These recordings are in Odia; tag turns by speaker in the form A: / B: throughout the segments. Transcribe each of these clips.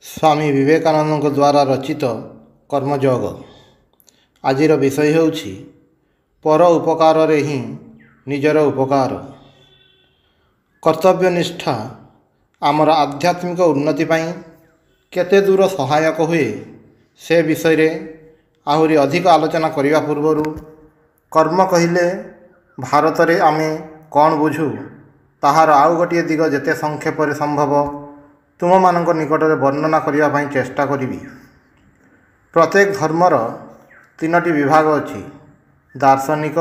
A: स्वामी विवेकानंद द्वारा रचित कर्मयोग। आजिर विषय होउछि पर उपकार रे ही निजर उपकार। कर्तव्यनिष्ठा आमर आध्यात्मिक उन्नति पाई केते दूर सहायक हुए से विषय रे आहुरी अधिक आलोचना करिवा पूर्वरु कर्म कहिले भारत रे आमे कौन बुझू ताहार आउ गोटे दिग जेते संक्षेप संभव तुम मानक निकट में वर्णना करने पाई चेष्टा करी। प्रत्येक धर्मर तीनोटी विभाग अच्छी दार्शनिक,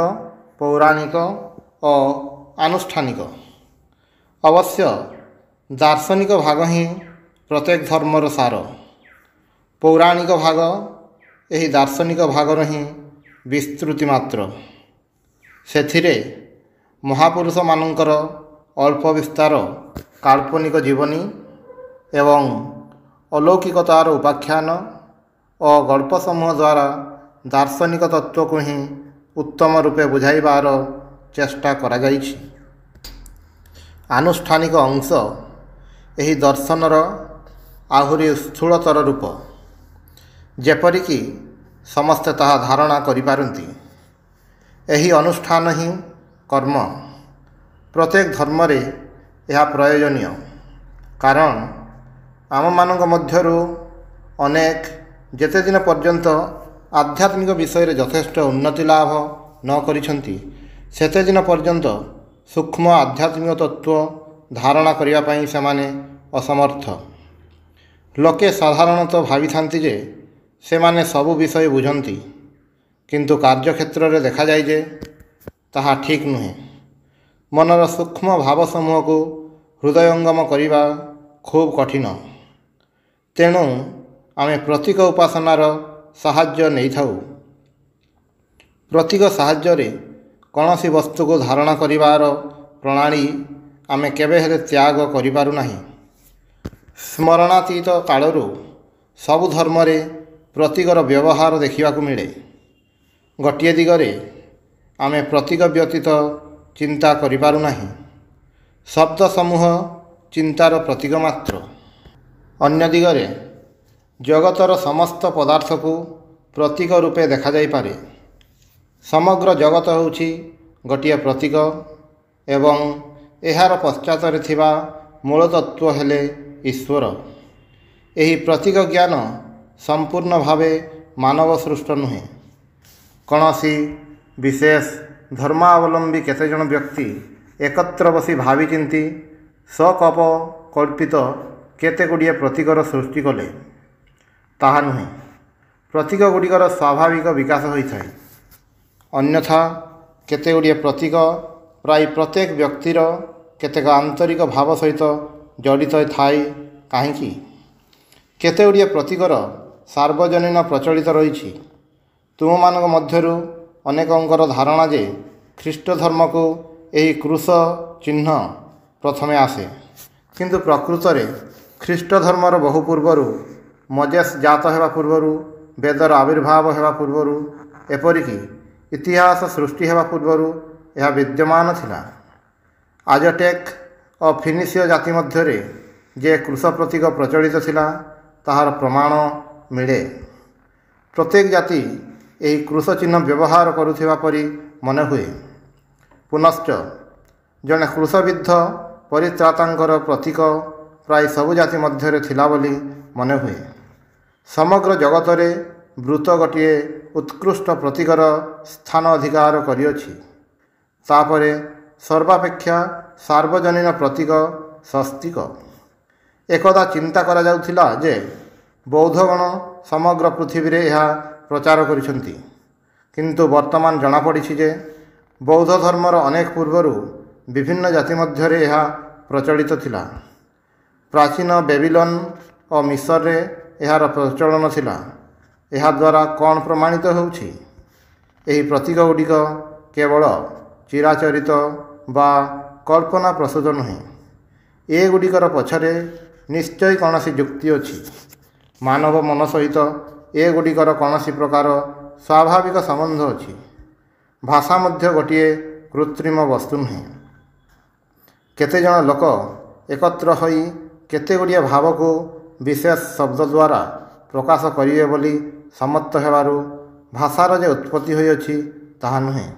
A: पौराणिक और आनुष्ठानिक। अवश्य दार्शनिक भाग ही प्रत्येक धर्मर सार। पौराणिक भाग यही दार्शनिक भागर ही विस्तृति मात्र। सेथिरे महापुरुष मानकर अल्प विस्तार काल्पनिक जीवनी एवं अलौकिकतार उपाख्यान और गल्प समूह द्वारा दार्शनिक तत्व को ही उत्तम रूपे बुझाइबार चेष्टा करा जाइछि। आनुष्ठानिक अंश यही दर्शनर आहुरी स्थूलतर रूप, जेपरिकी समस्ते ताहा धारणा करिपारंती। यही अनुष्ठान ही कर्म। प्रत्येक धर्म रे यह प्रयोजनीय, कारण आम मानक मध्यरु अनेक जेते दिन पर्यंत आध्यात्मिक विषय रे यथेष्ट उन्नति लाभ न करिसंती सेते दिन पर्यंत सूक्ष्म आध्यात्मिक तत्व धारणा करिया पई सेमाने असमर्थ। लोके साधारणतः भावी थांती जे सेमाने सबु विषय बुझंती, किंतु कार्यक्षेत्र रे देखा जाय जे ताहा ठीक नुहे। मनर सूक्ष्म भाव समूह को हृदयंगम करिबा खूब कठिन। तेणु आमे प्रतीक उपासनार साहाय्य नहीं थाउ। प्रतीक साहाय्य रे कौनसी वस्तु को धारणा करिवार प्रणाली आमे केबे हेले त्याग करिपारु नाही। स्मरणातीत कालरू सबु धर्म रे प्रतीकर व्यवहार देखिबाकु मिले। गोटिए दिगरे आमे प्रतीक व्यतीत चिंता करिपारु नाही। शब्द समूह चिंतार प्रतीक मात्र। अन्य दिगरे जगतर समस्त पदार्थ को प्रतीक रूपे देखा जाई पारे। समग्र जगत होउछि गोटिए प्रतीक एवं एहार पश्चात रे थिबा मूल तत्व हेले ईश्वर। एही प्रतीक ज्ञान संपूर्ण भावे मानव सृष्ट नुहे। कौनसी विशेष धर्मावलंबी केतेजन व्यक्ति एकत्र बसी भावी चिंती सकप कल्पित केते गुड़िए प्रतीकर सृष्टि कले ताहा नुहे। प्रतीक गुड़िकर स्वाभाविक विकास होता है। अन्यथा केते गुड़िए प्रतीक प्राय प्रत्येक व्यक्तिर केतेक आंतरिक भाव सहित जड़ित थाए। कहीं केते गुड़िए प्रतीकर सार्वजनीन प्रचलित रही। तुम मानक मध्यरु अनेकंकर धारणा जे ख्रीष्ट धर्म को यही क्रूस चिन्ह प्रथमे आसे, किंतु प्रकृत रे ख्रीष्ट धर्मर बहु पूर्वरु मजेस जात हेबा पूर्वरु वेदर आविर्भाव हेबा पूर्वरु एपरिकी इतिहास सृष्टि हेबा पूर्वरु यह विद्यमान थिला। आजटेक और फिनिशीय जाति मध्यरे जे क्रूस प्रतीक प्रचलित थिला ताहार प्रमाण मिले। प्रत्येक जाति यही क्रूस चिन्ह व्यवहार करुथिबा परि मन हुए। पुनश्च जने क्रूसविद्ध परित्रातांकर प्रतीक प्राय सबु जाति मध्यरे थिला बोली मन हुए। समग्र जगत रे वृत गोटे उत्कृष्ट प्रतीकर स्थान अधिकार करिअछि। तापरे सर्वापेक्षा सार्वजनीन प्रतीक स्वस्तिक। एकदा चिंता करा जाउथिला जे बौद्धगण समग्र पृथ्वी रे यह प्रचार करिसंती, किंतु वर्तमान जଣା पड़िछि जे बौद्ध धर्मर अनेक पूर्वरु विभिन्न जाति मध्यरे यह प्रचलित थिला। प्राचीन बेबीलोन और मिस्र रे यार प्रचलन थिला। यह द्वारा कौन प्रमाणित होउछि? एही प्रतीक गुड़िक केवल चिराचरित बा कल्पना प्रसूत नुहे। ए गुड़िकर पछरे निश्चय कौनसी युक्ति अछि। मानव मन सहित ए गुड़िकर कौनसी प्रकार स्वाभाविक संबंध अछि। भाषा मध्य गोटिए कृत्रिम वस्तु नुहे। केते जन लोक एकत्र होई केते गुड़िए भाव को ବିଶେଷ ଶବ୍ଦ ଦ୍ୱାରା ପ୍ରକାଶ କରିବେ ବୋଲି ସମର୍ଥ ହେବାରୁ ଭାଷାର ଯେ ଉତ୍ପତ୍ତି ହୋଇଅଛି ତାହା ନୁହେଁ।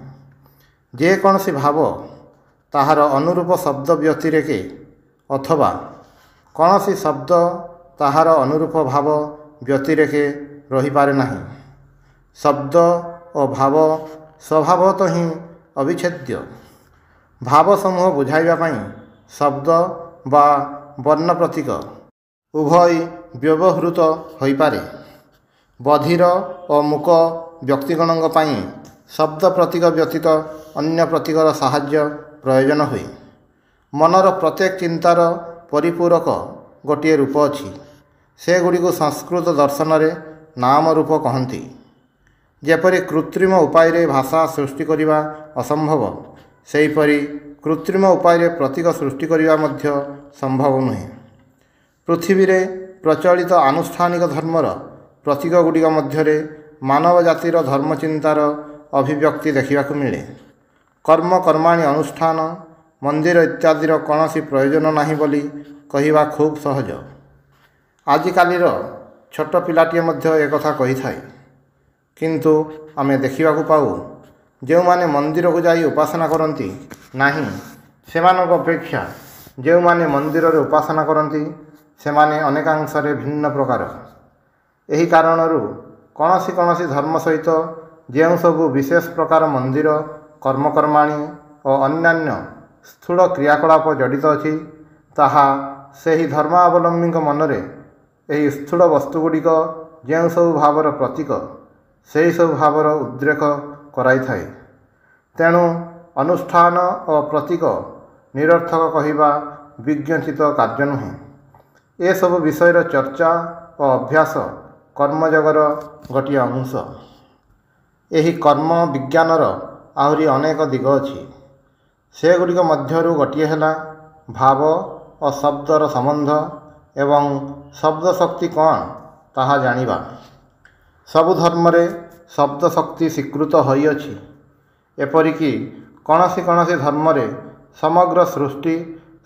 A: ଯେକୌଣସି ଭାବ ତାହାର ଅନୁରୂପ ଶବ୍ଦ ବ୍ୟତିରେକେ ଅଥବା କୌଣସି ଶବ୍ଦ ତାହାର ଅନୁରୂପ ଭାବ ବ୍ୟତିରେକେ ରହିପାରେ ନାହିଁ। ଶବ୍ଦ ଓ ଭାବ ସ୍ୱଭାବତଃ ହିଁ ଅବିଚ୍ଛେଦ୍ୟ। ଭାବ ସମୂହ ବୁଝାଇବା ପାଇଁ ଶବ୍ଦ ବା ବର୍ଣ୍ଣ ପ୍ରତୀକ ଉଭୟ ବ୍ୟବହୃତ ହୋଇପାରେ। ବଧିର ଓ ମୂକ ବ୍ୟକ୍ତିଗଣଙ୍କ ପାଇଁ ଶବ୍ଦ ପ୍ରତୀକ ବ୍ୟତୀତ ଅନ୍ୟ ପ୍ରତୀକର ସାହାଯ୍ୟ ପ୍ରୟୋଜନ ହୁଏ। ମନର ପ୍ରତ୍ୟେକ ଚିନ୍ତାର ପରିପୂରକ ଗୋଟିଏ ରୂପ ଅଛି। ସେଗୁଡ଼ିକୁ ସଂସ୍କୃତ ଦର୍ଶନରେ ନାମ ରୂପ କହନ୍ତି। ଯେପରି କୃତ୍ରିମ ଉପାୟରେ ଭାଷା ସୃଷ୍ଟି କରିବା ଅସମ୍ଭବ, ସେହିପରି କୃତ୍ରିମ ଉପାୟରେ ପ୍ରତୀକ ସୃଷ୍ଟି କରିବା ମଧ୍ୟ ସମ୍ଭବ ନୁହେଁ। ପୃଥିବୀରେ ପ୍ରଚଳିତ ଆନୁଷ୍ଠାନିକ ଧର୍ମର ପ୍ରତୀକ ଗୁଡ଼ିକ ମଧ୍ୟରେ ମାନବ ଜାତିର ଧର୍ମଚିନ୍ତାର ଅଭିବ୍ୟକ୍ତି ଦେଖିବାକୁ ମିଳେ। କର୍ମ କର୍ମାଣୀ ଅନୁଷ୍ଠାନ, ମନ୍ଦିର ଇତ୍ୟାଦିର କୌଣସି ପ୍ରୟୋଜନ ନାହିଁ ବୋଲି କହିବା ଖୁବ୍ ସହଜ। ଆଜିକାଲିର ଛୋଟ ପିଲାଟିଏ ମଧ୍ୟ ଏକଥା କହିଥାଏ। କିନ୍ତୁ ଆମେ ଦେଖିବାକୁ ପାଉ, ଯେଉଁମାନେ ମନ୍ଦିରକୁ ଯାଇ ଉପାସନା କରନ୍ତି ନାହିଁ, ସେମାନଙ୍କ ଅପେକ୍ଷା ଯେଉଁମାନେ ମନ୍ଦିରରେ ଉପାସନା କରନ୍ତି ସେମାନେ ଅନେକାଂଶରେ ଭିନ୍ନ ପ୍ରକାର। ଏହି କାରଣରୁ କୌଣସି କୌଣସି ଧର୍ମ ସହିତ ଯେଉଁ ସବୁ ବିଶେଷ ପ୍ରକାର ମନ୍ଦିର, କର୍ମକର୍ମାଣୀ ଓ ଅନ୍ୟାନ୍ୟ ସ୍ଥୂଳ କ୍ରିୟାକଳାପ ଜଡ଼ିତ ଅଛି, ତାହା ସେହି ଧର୍ମାବଲମ୍ବୀଙ୍କ ମନରେ ଏହି ସ୍ଥୂଳ ବସ୍ତୁଗୁଡ଼ିକ ଯେଉଁ ସବୁ ଭାବର ପ୍ରତୀକ, ସେହିସବୁ ଭାବର ଉଦ୍ରେକ କରାଇଥାଏ। ତେଣୁ ଅନୁଷ୍ଠାନ ଓ ପ୍ରତୀକ ନିରର୍ଥକ କହିବା ବିଜ୍ଞଚିତ କାର୍ଯ୍ୟ ନୁହେଁ। ଏସବୁ ବିଷୟର ଚର୍ଚ୍ଚା ଓ ଅଭ୍ୟାସ କର୍ମଯୋଗର ଗୋଟିଏ ଅଂଶ। ଏହି କର୍ମ ବିଜ୍ଞାନର ଆହୁରି ଅନେକ ଦିଗ ଅଛି। ସେଗୁଡ଼ିକ ମଧ୍ୟରୁ ଗୋଟିଏ ହେଲା ଭାବ ଓ ଶବ୍ଦର ସମ୍ବନ୍ଧ ଏବଂ ଶବ୍ଦ ଶକ୍ତି କ'ଣ ତାହା ଜାଣିବା। ସବୁ ଧର୍ମରେ ଶବ୍ଦ ଶକ୍ତି ସ୍ୱୀକୃତ ହୋଇଅଛି। ଏପରିକି କୌଣସି କୌଣସି ଧର୍ମରେ ସମଗ୍ର ସୃଷ୍ଟି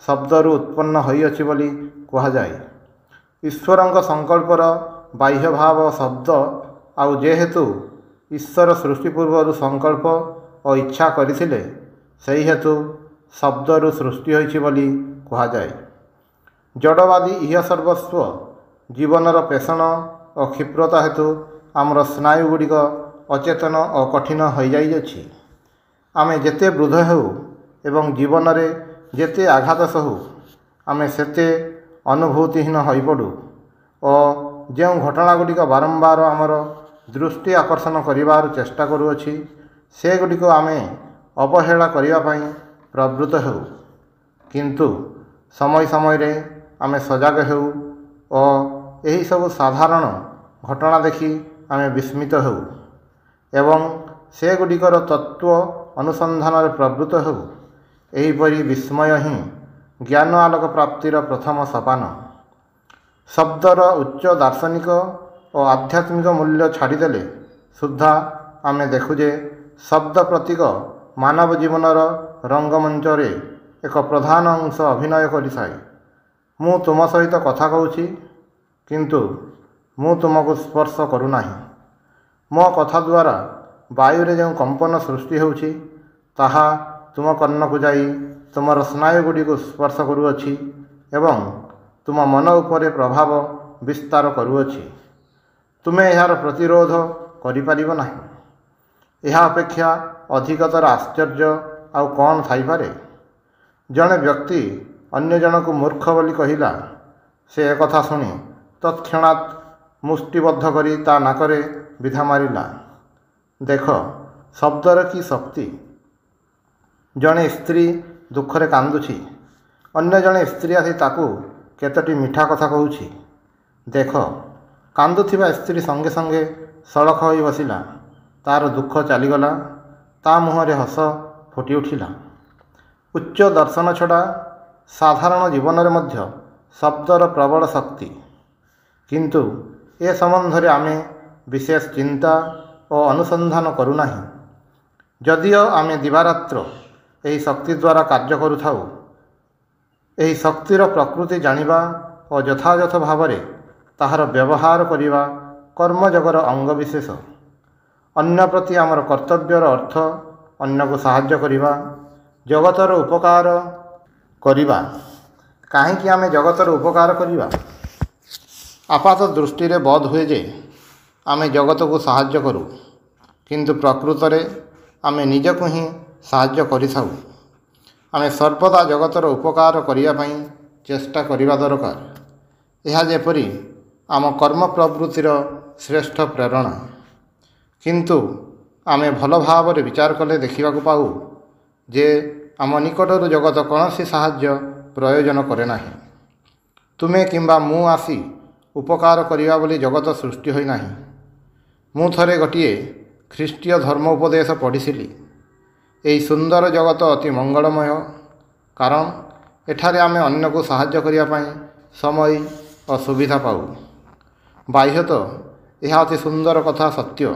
A: ଶବ୍ଦରୁ ଉତ୍ପନ୍ନ ହୋଇଅଛି ବୋଲି କୁହାଯାଏ। ଈଶ୍ୱରଙ୍କ ସଂକଳ୍ପର ବାହ୍ୟ ଭାବ ଶବ୍ଦ, ଆଉ ଯେହେତୁ ଈଶ୍ୱର ସୃଷ୍ଟି ପୂର୍ବରୁ ସଂକଳ୍ପ ଓ ଇଚ୍ଛା କରିଥିଲେ, ସେହି ହେତୁ ଶବ୍ଦରୁ ସୃଷ୍ଟି ହୋଇଛି ବୋଲି କୁହାଯାଏ। ଜଡ଼ବାଦୀ ଇହ ସର୍ବସ୍ୱ ଜୀବନର ପେଷଣ ଓ କ୍ଷିପ୍ରତା ହେତୁ ଆମର ସ୍ନାୟୁ ଗୁଡ଼ିକ ଅଚେତନ ଓ କଠିନ ହୋଇଯାଇଅଛି। ଆମେ ଯେତେ ବୃଦ୍ଧ ହେଉ ଏବଂ ଜୀବନରେ ଯେତେ ଆଘାତ ସହୁ, ଆମେ ସେତେ ଅନୁଭୂତିହୀନ ହୋଇପଡ଼ୁ ଓ ଯେଉଁ ଘଟଣା ଗୁଡ଼ିକ ବାରମ୍ବାର ଆମର ଦୃଷ୍ଟି ଆକର୍ଷଣ କରିବାର ଚେଷ୍ଟା କରୁଅଛି, ସେଗୁଡ଼ିକୁ ଆମେ ଅବହେଳା କରିବା ପାଇଁ ପ୍ରବୃତ୍ତ ହେଉ। କିନ୍ତୁ ସମୟ ସମୟରେ ଆମେ ସଜାଗ ହେଉ ଓ ଏହିସବୁ ସାଧାରଣ ଘଟଣା ଦେଖି ଆମେ ବିସ୍ମିତ ହେଉ ଏବଂ ସେଗୁଡ଼ିକର ତତ୍ତ୍ୱ ଅନୁସନ୍ଧାନରେ ପ୍ରବୃତ୍ତ ହେଉ। ଏହିପରି ବିସ୍ମୟ ହିଁ ଜ୍ଞାନ ଆଲୋକ ପ୍ରାପ୍ତିର ପ୍ରଥମ ସୋପାନ। ଶବ୍ଦର ଉଚ୍ଚ ଦାର୍ଶନିକ ଓ ଆଧ୍ୟାତ୍ମିକ ମୂଲ୍ୟ ଛାଡ଼ିଦେଲେ ସୁଦ୍ଧା ଆମେ ଦେଖୁ ଯେ ଶବ୍ଦ ପ୍ରତୀକ ମାନବ ଜୀବନର ରଙ୍ଗମଞ୍ଚରେ ଏକ ପ୍ରଧାନ ଅଂଶ ଅଭିନୟ କରିଥାଏ। ମୁଁ ତୁମ ସହିତ କଥା କହୁଛି, କିନ୍ତୁ ମୁଁ ତୁମକୁ ସ୍ପର୍ଶ କରୁନାହିଁ। ମୋ କଥା ଦ୍ୱାରା ବାୟୁରେ ଯେଉଁ କମ୍ପନ ସୃଷ୍ଟି ହେଉଛି, ତାହା ତୁମ କର୍ଣ୍ଣକୁ ଯାଇ ତୁମର ସ୍ନାୟୁଗୁଡ଼ିକୁ ସ୍ପର୍ଶ କରୁଅଛି ଏବଂ ତୁମ ମନ ଉପରେ ପ୍ରଭାବ ବିସ୍ତାର କରୁଅଛି। ତୁମେ ଏହାର ପ୍ରତିରୋଧ କରିପାରିବ ନାହିଁ। ଏହା ଅପେକ୍ଷା ଅଧିକତର ଆଶ୍ଚର୍ଯ୍ୟ ଆଉ କ'ଣ ଥାଇପାରେ? ଜଣେ ବ୍ୟକ୍ତି ଅନ୍ୟ ଜଣକୁ ମୂର୍ଖ ବୋଲି କହିଲା। ସେ ଏକଥା ଶୁଣି ତତ୍କ୍ଷଣାତ୍ ମୁଷ୍ଟିବଦ୍ଧ କରି ତା ନାକରେ ବିଧା ମାରିଲା। ଦେଖ, ଶବ୍ଦର କି ଶକ୍ତି! ଜଣେ ସ୍ତ୍ରୀ ଦୁଃଖରେ କାନ୍ଦୁଛି। ଅନ୍ୟ ଜଣେ ସ୍ତ୍ରୀ ଆସି ତାକୁ କେତୋଟି ମିଠା କଥା କହୁଛି। ଦେଖ, କାନ୍ଦୁଥିବା ସ୍ତ୍ରୀ ସଙ୍ଗେ ସଙ୍ଗେ ସଳଖ ହୋଇ ବସିଲା। ତାର ଦୁଃଖ ଚାଲିଗଲା। ତା ମୁହଁରେ ହସ ଫୁଟି ଉଠିଲା। ଉଚ୍ଚ ଦର୍ଶନ ଛଡ଼ା ସାଧାରଣ ଜୀବନରେ ମଧ୍ୟ ଶବ୍ଦର ପ୍ରବଳ ଶକ୍ତି। କିନ୍ତୁ ଏ ସମ୍ବନ୍ଧରେ ଆମେ ବିଶେଷ ଚିନ୍ତା ଓ ଅନୁସନ୍ଧାନ କରୁନାହିଁ। ଯଦିଓ ଆମେ ଦିବାରାତ୍ର ଏହି ଶକ୍ତି ଦ୍ୱାରା କାର୍ଯ୍ୟ କରୁଥାଉ, ଏହି ଶକ୍ତିର ପ୍ରକୃତି ଜାଣିବା ଓ ଯଥାଯଥ ଭାବରେ ତାହାର ବ୍ୟବହାର କରିବା କର୍ମଯୋଗର ଅଙ୍ଗବିଶେଷ। ଅନ୍ୟ ପ୍ରତି ଆମର କର୍ତ୍ତବ୍ୟର ଅର୍ଥ ଅନ୍ୟକୁ ସାହାଯ୍ୟ କରିବା, ଜଗତର ଉପକାର କରିବା। କାହିଁକି ଆମେ ଜଗତର ଉପକାର କରିବା? ଆପାତ ଦୃଷ୍ଟିରେ ବୋଧ ହୁଏ ଯେ ଆମେ ଜଗତକୁ ସାହାଯ୍ୟ କରୁ, କିନ୍ତୁ ପ୍ରକୃତରେ ଆମେ ନିଜକୁ ହିଁ ସାହାଯ୍ୟ କରିଥାଉ। ଆମେ ସର୍ବଦା ଜଗତର ଉପକାର କରିବା ପାଇଁ ଚେଷ୍ଟା କରିବା ଦରକାର। ଏହା ଯେପରି ଆମ କର୍ମ ପ୍ରବୃତ୍ତିର ଶ୍ରେଷ୍ଠ ପ୍ରେରଣା। କିନ୍ତୁ ଆମେ ଭଲ ଭାବରେ ବିଚାର କଲେ ଦେଖିବାକୁ ପାଉ ଯେ ଆମ ନିକଟରୁ ଜଗତ କୌଣସି ସାହାଯ୍ୟ ପ୍ରୟୋଜନ କରେ ନାହିଁ। ତୁମେ କିମ୍ବା ମୁଁ ଆସି ଉପକାର କରିବା ବୋଲି ଜଗତ ସୃଷ୍ଟି ହୋଇନାହିଁ। ମୁଁ ଥରେ ଗୋଟିଏ ଖ୍ରୀଷ୍ଟୀୟ ଧର୍ମ ଉପଦେଶ ପଢ଼ିଥିଲି। ଏହି ସୁନ୍ଦର ଜଗତ ଅତି ମଙ୍ଗଳମୟ, କାରଣ ଏଠାରେ ଆମେ ଅନ୍ୟକୁ ସାହାଯ୍ୟ କରିବା ପାଇଁ ସମୟ ଓ ସୁବିଧା ପାଉ। ବାହ୍ୟତଃ ଏହା ଅତି ସୁନ୍ଦର କଥା ସତ୍ୟ,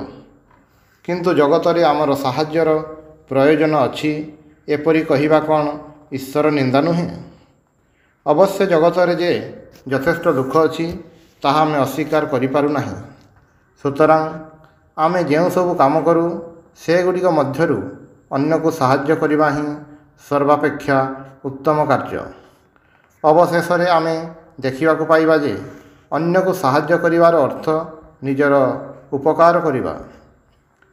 A: କିନ୍ତୁ ଜଗତରେ ଆମର ସାହାଯ୍ୟର ପ୍ରୟୋଜନ ଅଛି ଏପରି କହିବା କ'ଣ ଈଶ୍ୱର ନିନ୍ଦା ନୁହେଁ? ଅବଶ୍ୟ ଜଗତରେ ଯେ ଯଥେଷ୍ଟ ଦୁଃଖ ଅଛି ତାହା ଆମେ ଅସ୍ୱୀକାର କରିପାରୁନାହିଁ। ସୁତରାଂ ଆମେ ଯେଉଁ ସବୁ କାମ କରୁ ସେଗୁଡ଼ିକ ମଧ୍ୟରୁ ଅନ୍ୟକୁ ସାହାଯ୍ୟ କରିବା ହିଁ ସର୍ବାପେକ୍ଷା ଉତ୍ତମ କାର୍ଯ୍ୟ। ଅବଶେଷରେ ଆମେ ଦେଖିବାକୁ ପାଇବା ଯେ ଅନ୍ୟକୁ ସାହାଯ୍ୟ କରିବାର ଅର୍ଥ ନିଜର ଉପକାର କରିବା।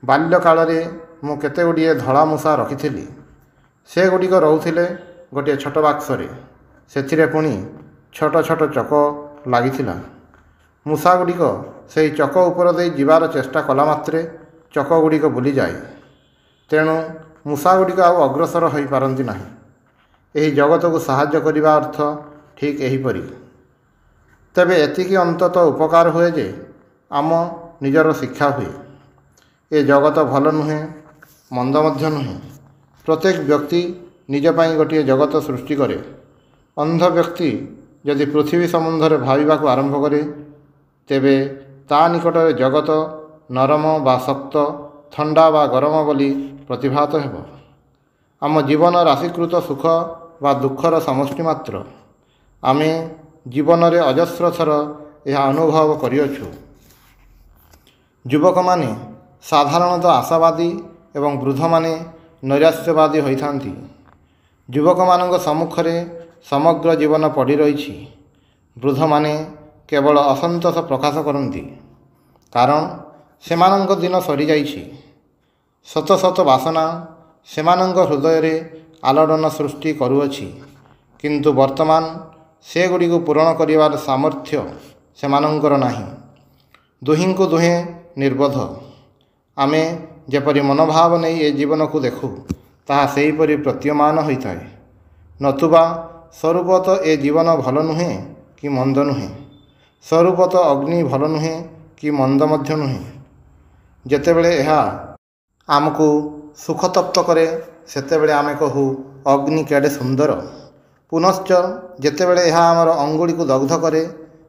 A: ବାଲ୍ୟକାଳରେ ମୁଁ କେତେଗୁଡ଼ିଏ ଧଳା ମୂଷା ରଖିଥିଲି। ସେଗୁଡ଼ିକ ରହୁଥିଲେ ଗୋଟିଏ ଛୋଟ ବାକ୍ସରେ। ସେଥିରେ ପୁଣି ଛୋଟ ଛୋଟ ଚକ ଲାଗିଥିଲା। ମୂଷାଗୁଡ଼ିକ ସେହି ଚକ ଉପର ଦେଇ ଯିବାର ଚେଷ୍ଟା କଲା ମାତ୍ରେ ଚକଗୁଡ଼ିକ ବୁଲିଯାଏ। ତେଣୁ ମୂଷାଗୁଡ଼ିକ ଆଉ ଅଗ୍ରସର ହୋଇପାରନ୍ତି ନାହିଁ। ଏହି ଜଗତକୁ ସାହାଯ୍ୟ କରିବା ଅର୍ଥ ଠିକ୍ ଏହିପରି। ତେବେ ଏତିକି ଅନ୍ତତଃ ଉପକାର ହୁଏ ଯେ ଆମ ନିଜର ଶିକ୍ଷା ହୁଏ। ଏ ଜଗତ ଭଲ ନୁହେଁ, ମନ୍ଦ ମଧ୍ୟ ନୁହେଁ। ପ୍ରତ୍ୟେକ ବ୍ୟକ୍ତି ନିଜ ପାଇଁ ଗୋଟିଏ ଜଗତ ସୃଷ୍ଟି କରେ। ଅନ୍ଧ ବ୍ୟକ୍ତି ଯଦି ପୃଥିବୀ ସମ୍ବନ୍ଧରେ ଭାବିବାକୁ ଆରମ୍ଭ କରେ, ତେବେ ତା ନିକଟରେ ଜଗତ ନରମ ବା ଶକ୍ତ, ଥଣ୍ଡା ବା ଗରମ ବୋଲି ପ୍ରତିଭାତ ହେବ। ଆମ ଜୀବନ ରାଶିକୃତ ସୁଖ ବା ଦୁଃଖର ସମଷ୍ଟି ମାତ୍ର। ଆମେ ଜୀବନରେ ଅଜସ୍ର ଥର ଏହା ଅନୁଭବ କରିଅଛୁ। ଯୁବକମାନେ ସାଧାରଣତଃ ଆଶାବାଦୀ ଏବଂ ବୃଦ୍ଧମାନେ ନୈରାଶ୍ୟବାଦୀ ହୋଇଥାନ୍ତି। ଯୁବକମାନଙ୍କ ସମ୍ମୁଖରେ ସମଗ୍ର ଜୀବନ ପଡ଼ି ରହିଛି। ବୃଦ୍ଧମାନେ କେବଳ ଅସନ୍ତୋଷ ପ୍ରକାଶ କରନ୍ତି, କାରଣ ସେମାନଙ୍କ ଦିନ ସରିଯାଇଛି। ଶତ ଶତ ବାସନା ସେମାନଙ୍କ ହୃଦୟରେ ଆଲୋଡ଼ନ ସୃଷ୍ଟି କରୁଅଛି, କିନ୍ତୁ ବର୍ତ୍ତମାନ ସେଗୁଡ଼ିକୁ ପୂରଣ କରିବାର ସାମର୍ଥ୍ୟ ସେମାନଙ୍କର ନାହିଁ। ଦୁହିଁଙ୍କୁ ଦୁହେଁ ନିର୍ବୋଧ। ଆମେ ଯେପରି ମନୋଭାବ ନେଇ ଏ ଜୀବନକୁ ଦେଖୁ, ତାହା ସେହିପରି ପ୍ରତୀୟମାନ ହୋଇଥାଏ। ନତୁବା ସ୍ୱରୂପତଃ ଏ ଜୀବନ ଭଲ ନୁହେଁ କି ମନ୍ଦ ନୁହେଁ। ସ୍ୱରୂପତଃ ଅଗ୍ନି ଭଲ ନୁହେଁ କି ମନ୍ଦ ମଧ୍ୟ ନୁହେଁ। ଯେତେବେଳେ ଏହା ଆମକୁ ସୁଖତପ୍ତ କରେ ସେତେବେଳେ ଆମେ କହୁ ଅଗ୍ନି କେଡ଼େ ସୁନ୍ଦର। ପୁନଶ୍ଚ ଯେତେବେଳେ ଏହା ଆମର ଅଙ୍ଗୁଳିକୁ ଦଗ୍ଧ କରେ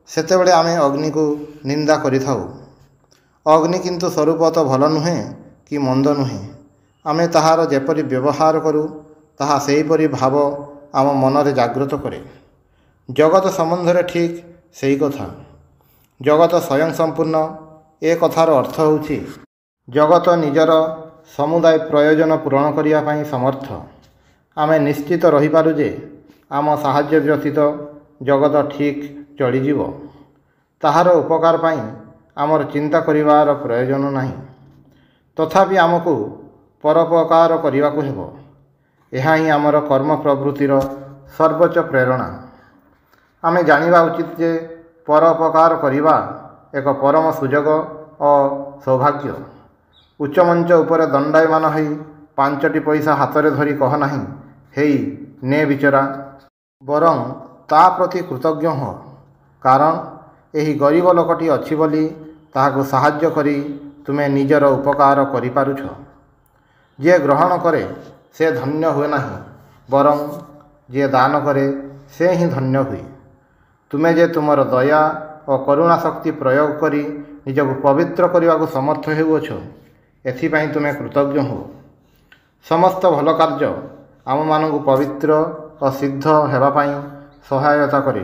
A: ସେତେବେଳେ ଆମେ ଅଗ୍ନିକୁ ନିନ୍ଦା କରିଥାଉ। ଅଗ୍ନି କିନ୍ତୁ ସ୍ୱରୂପତଃ ଭଲ ନୁହେଁ କି ମନ୍ଦ ନୁହେଁ। ଆମେ ତାହାର ଯେପରି ବ୍ୟବହାର କରୁ ତାହା ସେହିପରି ଭାବ ଆମ ମନରେ ଜାଗ୍ରତ କରେ। ଜଗତ ସମ୍ବନ୍ଧରେ ଠିକ୍ ସେହି କଥା। ଜଗତ ସ୍ୱୟଂ ସମ୍ପୂର୍ଣ୍ଣ। ଏ କଥାର ଅର୍ଥ ହେଉଛି ଜଗତ ନିଜର ସମୁଦାୟ ପ୍ରୟୋଜନ ପୂରଣ କରିବା ପାଇଁ ସମର୍ଥ। ଆମେ ନିଶ୍ଚିତ ରହିପାରୁ ଯେ ଆମ ସାହାଯ୍ୟ ବ୍ୟତୀତ ଜଗତ ଠିକ୍ ଚଳିଯିବ। ତାହାର ଉପକାର ପାଇଁ ଆମର ଚିନ୍ତା କରିବାର ପ୍ରୟୋଜନ ନାହିଁ। ତଥାପି ଆମକୁ ପରୋପକାର କରିବାକୁ ହେବ। ଏହା ହିଁ ଆମର କର୍ମ ପ୍ରବୃତ୍ତିର ସର୍ବୋଚ୍ଚ ପ୍ରେରଣା। ଆମେ ଜାଣିବା ଉଚିତ ଯେ ପରୋପକାର କରିବା ଏକ ପରମ ସୁଯୋଗ ଓ ସୌଭାଗ୍ୟ। ଉଚ୍ଚ ମଞ୍ଚ ଉପରେ ଦଣ୍ଡାୟମାନ ହୋଇ 5ଟି ପଇସା ହାତରେ ଧରି କହ ନାହିଁ, ହେଇ ନେ ବିଚରା। ବରଂ ତା ପ୍ରତି କୃତଜ୍ଞ ହୁଅ, କାରଣ ଏହି ଗରିବ ଲୋକଟି ଅଛି ବୋଲି ତାହାକୁ ସାହାଯ୍ୟ କରି ତୁମେ ନିଜର ଉପକାର କରିପାରୁଛ। ଯିଏ ଗ୍ରହଣ କରେ ସେ ଧନ୍ୟ ହୁଏ ନାହିଁ, ବରଂ ଯିଏ ଦାନ କରେ ସେ ହିଁ ଧନ୍ୟ ହୁଏ। ତୁମେ ଯେ ତୁମର ଦୟା ଓ କରୁଣା ଶକ୍ତି ପ୍ରୟୋଗ କରି ନିଜକୁ ପବିତ୍ର କରିବାକୁ ସମର୍ଥ ହେଉଅଛ, ଏଥିପାଇଁ ତୁମେ କୃତଜ୍ଞ ହୁଅ। ସମସ୍ତ ଭଲ କାର୍ଯ୍ୟ ଆମମାନଙ୍କୁ ପବିତ୍ର ଓ ସିଦ୍ଧ ହେବା ପାଇଁ ସହାୟତା କରେ।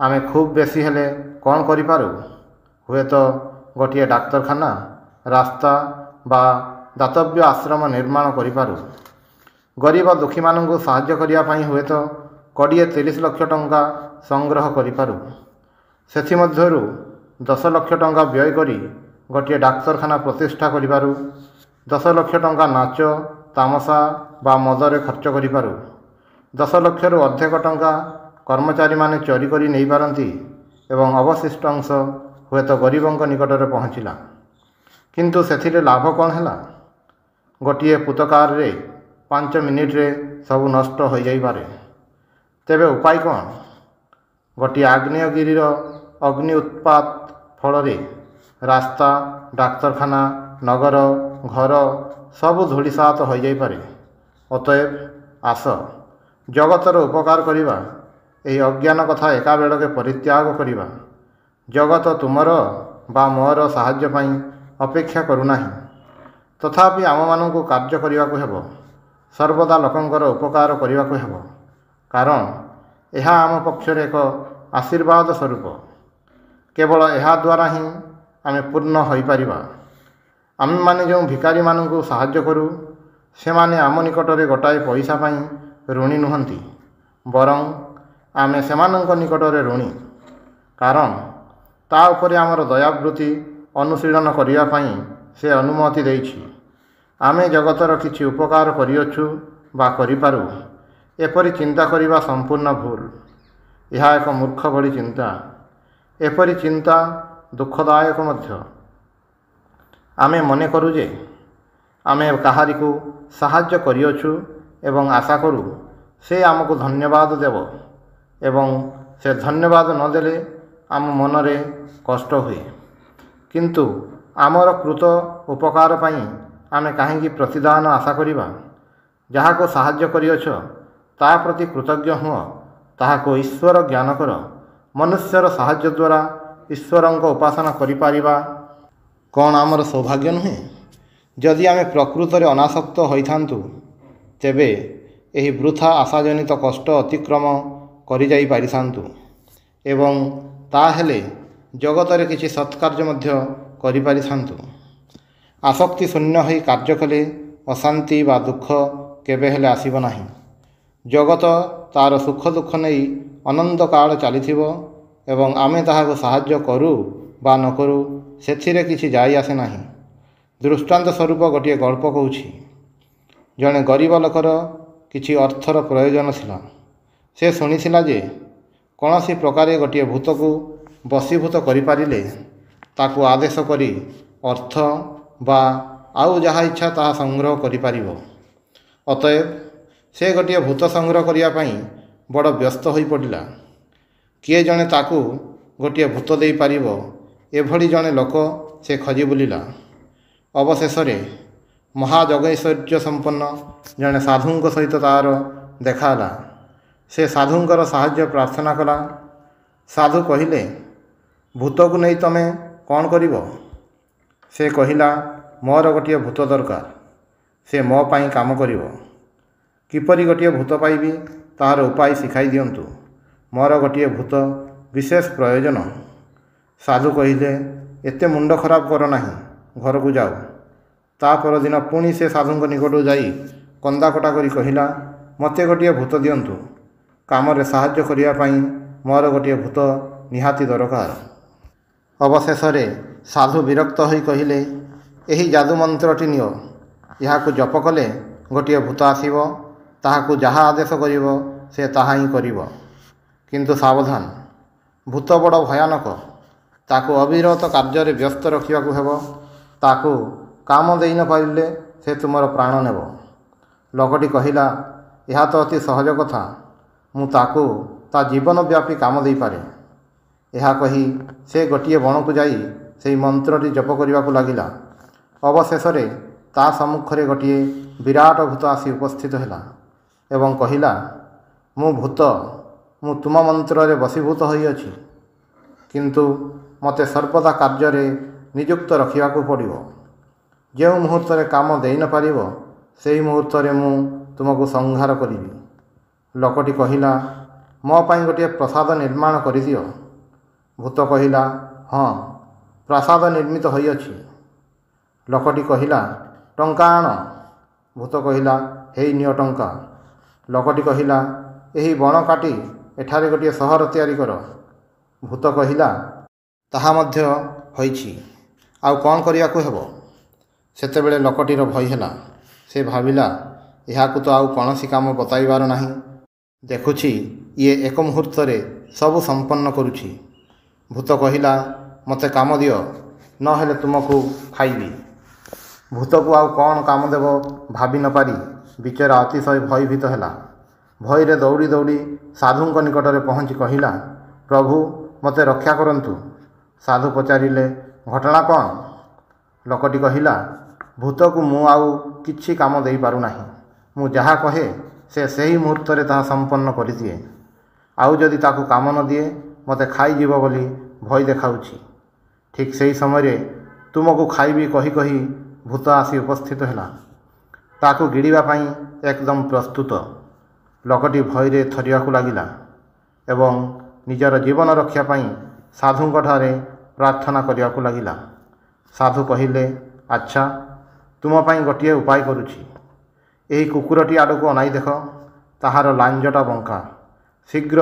A: ଆମେ ଖୁବ୍ ବେଶୀ ହେଲେ କ'ଣ କରିପାରୁ? ହୁଏତ ଗୋଟିଏ ଡାକ୍ତରଖାନା, ରାସ୍ତା ବା ଦାତବ୍ୟ ଆଶ୍ରମ ନିର୍ମାଣ କରିପାରୁ। ଗରିବ ଦୁଃଖୀମାନଙ୍କୁ ସାହାଯ୍ୟ କରିବା ପାଇଁ ହୁଏତ 20-30 ଲକ୍ଷ ଟଙ୍କା ସଂଗ୍ରହ କରିପାରୁ। ସେଥିମଧ୍ୟରୁ 10 ଲକ୍ଷ ଟଙ୍କା ବ୍ୟୟ କରି ଗୋଟିଏ ଡାକ୍ତରଖାନା ପ୍ରତିଷ୍ଠା କରିପାରୁ। 10 ଲକ୍ଷ ଟଙ୍କା ନାଚ, ତାମସା ବା ମଦରେ ଖର୍ଚ୍ଚ କରିପାରୁ। 10 ଲକ୍ଷରୁ ଅଧିକ ଟଙ୍କା କର୍ମଚାରୀମାନେ ଚୋରି କରି ନେଇପାରନ୍ତି ଏବଂ ଅବଶିଷ୍ଟ ଅଂଶ ହୁଏତ ଗରିବଙ୍କ ନିକଟରେ ପହଞ୍ଚିଲା। କିନ୍ତୁ ସେଥିରେ ଲାଭ କ'ଣ ହେଲା? ଗୋଟିଏ ପୁତକାରରେ 5 ମିନିଟରେ ସବୁ ନଷ୍ଟ ହୋଇଯାଇପାରେ। ତେବେ ଉପାୟ କ'ଣ? ଗୋଟିଏ ଆଗ୍ନେୟଗିରିର ଅଗ୍ନି ଉତ୍ପାତ ଫଳରେ ରାସ୍ତା, ଡାକ୍ତରଖାନା, ନଗର, ଘର ସବୁ ଧୂଳିସାତ ହୋଇଯାଇପାରେ। ଅତଏବ ଆସ, ଜଗତର ଉପକାର କରିବା। ଏହି ଅଜ୍ଞାନ କଥା ଏକାବେଳକେ ପରିତ୍ୟାଗ କରିବା। ଜଗତ ତୁମର ବା ମୋର ସାହାଯ୍ୟ ପାଇଁ ଅପେକ୍ଷା କରୁନାହିଁ। ତଥାପି ଆମମାନଙ୍କୁ କାର୍ଯ୍ୟ କରିବାକୁ ହେବ। ସର୍ବଦା ଲୋକଙ୍କର ଉପକାର କରିବାକୁ ହେବ। କାରଣ ଏହା ଆମ ପକ୍ଷରେ ଏକ ଆଶୀର୍ବାଦ ସ୍ୱରୂପ। କେବଳ ଏହା ଦ୍ୱାରା ହିଁ ଆମେ ପୂର୍ଣ୍ଣ ହୋଇପାରିବା। ଆମେମାନେ ଯେଉଁ ଭିକାରୀମାନଙ୍କୁ ସାହାଯ୍ୟ କରୁ, ସେମାନେ ଆମ ନିକଟରେ ଗୋଟାଏ ପଇସା ପାଇଁ ଋଣୀ ନୁହନ୍ତି, ବରଂ ଆମେ ସେମାନଙ୍କ ନିକଟରେ ଋଣୀ। କାରଣ ତା ଉପରେ ଆମର ଦୟାବୃତ୍ତି ଅନୁଶୀଳନ କରିବା ପାଇଁ ସେ ଅନୁମତି ଦେଇଛି। ଆମେ ଜଗତର କିଛି ଉପକାର କରିଅଛୁ ବା କରିପାରୁ, ଏପରି ଚିନ୍ତା କରିବା ସମ୍ପୂର୍ଣ୍ଣ ଭୁଲ। ଏହା ଏକ ମୂର୍ଖ ଭଳି ଚିନ୍ତା। ଏପରି ଚିନ୍ତା ଦୁଃଖଦାୟକ ମଧ୍ୟ। ଆମେ ମନେ କରୁ ଯେ ଆମେ କାହାରିକୁ ସାହାଯ୍ୟ କରିଅଛୁ ଏବଂ ଆଶା କରୁ ସେ ଆମକୁ ଧନ୍ୟବାଦ ଦେବ ଏବଂ ସେ ଧନ୍ୟବାଦ ନ ଦେଲେ ଆମ ମନରେ କଷ୍ଟ ହୁଏ। କିନ୍ତୁ ଆମର କୃତ ଉପକାର ପାଇଁ ଆମେ କାହିଁକି ପ୍ରତିଦାନ ଆଶା କରିବା? ଯାହାକୁ ସାହାଯ୍ୟ କରିଅଛ ତା ପ୍ରତି କୃତଜ୍ଞ ହୁଅ, ତାହାକୁ ଈଶ୍ୱର ଜ୍ଞାନ କର। ମନୁଷ୍ୟର ସାହାଯ୍ୟ ଦ୍ୱାରା ଈଶ୍ୱରଙ୍କ ଉପାସନା କରିପାରିବା କ'ଣ ଆମର ସୌଭାଗ୍ୟ ନୁହେଁ? ଯଦି ଆମେ ପ୍ରକୃତରେ ଅନାସକ୍ତ ହୋଇଥାନ୍ତୁ, ତେବେ ଏହି ବୃଥା ଆଶାଜନିତ କଷ୍ଟ ଅତିକ୍ରମ କରିଯାଇ ପାରିଥାନ୍ତୁ ଏବଂ ତାହେଲେ ଜଗତରେ କିଛି ସତ୍କାର୍ଯ୍ୟ ମଧ୍ୟ କରିପାରିଥାନ୍ତୁ। ଆସକ୍ତି ଶୂନ୍ୟ ହୋଇ କାର୍ଯ୍ୟ କଲେ ଅଶାନ୍ତି ବା ଦୁଃଖ କେବେ ହେଲେ ଆସିବ ନାହିଁ। ଜଗତ ତା'ର ସୁଖ ଦୁଃଖ ନେଇ ଅନନ୍ତ କାଳ ଚାଲିଥିବ ଏବଂ ଆମେ ତାହାକୁ ସାହାଯ୍ୟ କରୁ ବା ନ କରୁ ସେଥିରେ କିଛି ଯାଇ ଆସେ ନାହିଁ। ଦୃଷ୍ଟାନ୍ତ ସ୍ୱରୂପ ଗୋଟିଏ ଗଳ୍ପ କହୁଛି। ଜଣେ ଗରିବ ଲୋକର କିଛି ଅର୍ଥର ପ୍ରୟୋଜନ ଥିଲା। ସେ ଶୁଣିଥିଲା ଯେ କୌଣସି ପ୍ରକାରେ ଗୋଟିଏ ଭୂତକୁ ବଶୀଭୂତ କରିପାରିଲେ ତାକୁ ଆଦେଶ କରି ଅର୍ଥ ବା ଆଉ ଯାହା ଇଚ୍ଛା ତାହା ସଂଗ୍ରହ କରିପାରିବ। ଅତଏବ ସେ ଗୋଟିଏ ଭୂତ ସଂଗ୍ରହ କରିବା ପାଇଁ ବଡ଼ ବ୍ୟସ୍ତ ହୋଇପଡ଼ିଲା। କିଏ ଜଣେ ତାକୁ ଗୋଟିଏ ଭୂତ ଦେଇପାରିବ, ଏଭଳି ଜଣେ ଲୋକ ସେ ଖୋଜି ବୁଲିଲା। ଅବଶେଷରେ ମହାଯୋଗୈଶ୍ୱର୍ଯ୍ୟ ସମ୍ପନ୍ନ ଜଣେ ସାଧୁଙ୍କ ସହିତ ତାହାର ଦେଖା ହେଲା। ସେ ସାଧୁଙ୍କର ସାହାଯ୍ୟ ପ୍ରାର୍ଥନା କଲା। ସାଧୁ କହିଲେ, ଭୂତକୁ ନେଇ ତମେ କ'ଣ କରିବ? ସେ କହିଲା, ମୋର ଗୋଟିଏ ଭୂତ ଦରକାର। ସେ ମୋ ପାଇଁ କାମ କରିବ। କିପରି ଗୋଟିଏ ଭୂତ ପାଇବି ତାହାର ଉପାୟ ଶିଖାଇ ଦିଅନ୍ତୁ। ମୋର ଗୋଟିଏ ଭୂତ ବିଶେଷ ପ୍ରୟୋଜନ। ସାଧୁ କହିଲେ, ଏତେ ମୁଣ୍ଡ ଖରାପ କର ନାହିଁ, ଘରକୁ ଯାଅ। ତା ପରଦିନ ପୁଣି ସେ ସାଧୁଙ୍କ ନିକଟକୁ ଯାଇ କନ୍ଦାକଟା କରି କହିଲା, ମୋତେ ଗୋଟିଏ ଭୂତ ଦିଅନ୍ତୁ। କାମରେ ସାହାଯ୍ୟ କରିବା ପାଇଁ ମୋର ଗୋଟିଏ ଭୂତ ନିହାତି ଦରକାର। ଅବଶେଷରେ ସାଧୁ ବିରକ୍ତ ହୋଇ କହିଲେ, ଏହି ଯାଦୁ ମନ୍ତ୍ରଟି ନିଅ। ଏହାକୁ ଜପ କଲେ ଗୋଟିଏ ଭୂତ ଆସିବ। ତାହାକୁ ଯାହା ଆଦେଶ କରିବ ସେ ତାହା ହିଁ କରିବ। କିନ୍ତୁ ସାବଧାନ, ଭୂତ ବଡ଼ ଭୟାନକ। ତାକୁ ଅବିରତ କାର୍ଯ୍ୟରେ ବ୍ୟସ୍ତ ରଖିବାକୁ ହେବ। ତାକୁ କାମ ଦେଇ ନ ପାରିଲେ ସେ ତୁମର ପ୍ରାଣ ନେବ। ଲୋକଟି କହିଲା, ଏହା ତ ଅତି ସହଜ କଥା। ମୁଁ ତାକୁ ତା ଜୀବନ ବ୍ୟାପୀ କାମ ଦେଇପାରେ। ଏହା କହି ସେ ଗୋଟିଏ ବଣକୁ ଯାଇ ସେହି ମନ୍ତ୍ରଟି ଜପ କରିବାକୁ ଲାଗିଲା। ଅବଶେଷରେ ତା ସମ୍ମୁଖରେ ଗୋଟିଏ ବିରାଟ ଭୂତ ଆସି ଉପସ୍ଥିତ ହେଲା ଏବଂ କହିଲା, ମୁଁ ଭୂତ, ମୁଁ ତୁମ ମନ୍ତ୍ରରେ ବଶୀଭୂତ ହୋଇଅଛି। କିନ୍ତୁ ମୋତେ ସର୍ବଦା କାର୍ଯ୍ୟରେ ନିଯୁକ୍ତ ରଖିବାକୁ ପଡ଼ିବ। ଯେଉଁ ମୁହୂର୍ତ୍ତରେ କାମ ଦେଇ ନ ପାରିବ ସେହି ମୁହୂର୍ତ୍ତରେ ମୁଁ ତୁମକୁ ସଂହାର କରିବି। ଲୋକଟି କହିଲା, ମୋ ପାଇଁ ଗୋଟିଏ ପ୍ରସାଦ ନିର୍ମାଣ କରିଦିଅ। ଭୂତ କହିଲା, ହଁ, ପ୍ରାସାଦ ନିର୍ମିତ ହୋଇଅଛି। ଲୋକଟି କହିଲା, ଟଙ୍କା ଆଣ। ଭୂତ କହିଲା, ହେଇ ନିଅ ଟଙ୍କା। ଲୋକଟି କହିଲା, ଏହି ବଣ କାଟି ଏଠାରେ ଗୋଟିଏ ସହର ତିଆରି କର। ଭୂତ କହିଲା, ତାହା ମଧ୍ୟ ହୋଇଛି, ଆଉ କ'ଣ କରିବାକୁ ହେବ? ସେତେବେଳେ ଲୋକଟିର ଭୟ ହେଲା। ସେ ଭାବିଲା, ଏହାକୁ ତ ଆଉ କୌଣସି କାମ ବତାଇବାର ନାହିଁ। ଦେଖୁଛି ଇଏ ଏକ ମୁହୂର୍ତ୍ତରେ ସବୁ ସମ୍ପନ୍ନ କରୁଛି। ଭୂତ କହିଲା, ମୋତେ କାମ ଦିଅ, ନହେଲେ ତୁମକୁ ଖାଇବି। ଭୂତକୁ ଆଉ କ'ଣ କାମ ଦେବ ଭାବି ନ ପାରି ବିଚରା ଅତିଶୟ ଭୟଭୀତ ହେଲା। ଭୟରେ ଦୌଡ଼ି ଦୌଡ଼ି ସାଧୁଙ୍କ ନିକଟରେ ପହଞ୍ଚି କହିଲା, ପ୍ରଭୁ, ମୋତେ ରକ୍ଷା କରନ୍ତୁ। ସାଧୁ ପଚାରିଲେ, ଘଟଣା କ'ଣ? ଲୋକଟି କହିଲା, ଭୂତକୁ ମୁଁ ଆଉ କିଛି କାମ ଦେଇପାରୁନାହିଁ। ମୁଁ ଯାହା କହେ ସେ ସେହି ମୁହୂର୍ତ୍ତରେ ତାହା ସମ୍ପନ୍ନ କରିଦିଏ। ଆଉ ଯଦି ତାକୁ କାମ ନ ଦିଏ ମୋତେ ଖାଇଯିବ ବୋଲି ଭୟ ଦେଖାଉଛି। ଠିକ୍ ସେହି ସମୟରେ ତୁମକୁ ଖାଇବି କହି କହି ଭୂତ ଆସି ଉପସ୍ଥିତ ହେଲା। ତାକୁ ଗିଳିବା ପାଇଁ ଏକଦମ ପ୍ରସ୍ତୁତ। ଲୋକଟି ଭୟରେ ଥରିବାକୁ ଲାଗିଲା ଏବଂ ନିଜର ଜୀବନ ରକ୍ଷା ପାଇଁ ସାଧୁଙ୍କଠାରେ ପ୍ରାର୍ଥନା କରିବାକୁ ଲାଗିଲା। ସାଧୁ କହିଲେ, ଆଚ୍ଛା, ତୁମ ପାଇଁ ଗୋଟିଏ ଉପାୟ କରୁଛି। ଏହି କୁକୁରଟି ଆଡ଼କୁ ଅନାଇ ଦେଖ, ତାହାର ଲାଞ୍ଜଟା ବଙ୍କା। ଶୀଘ୍ର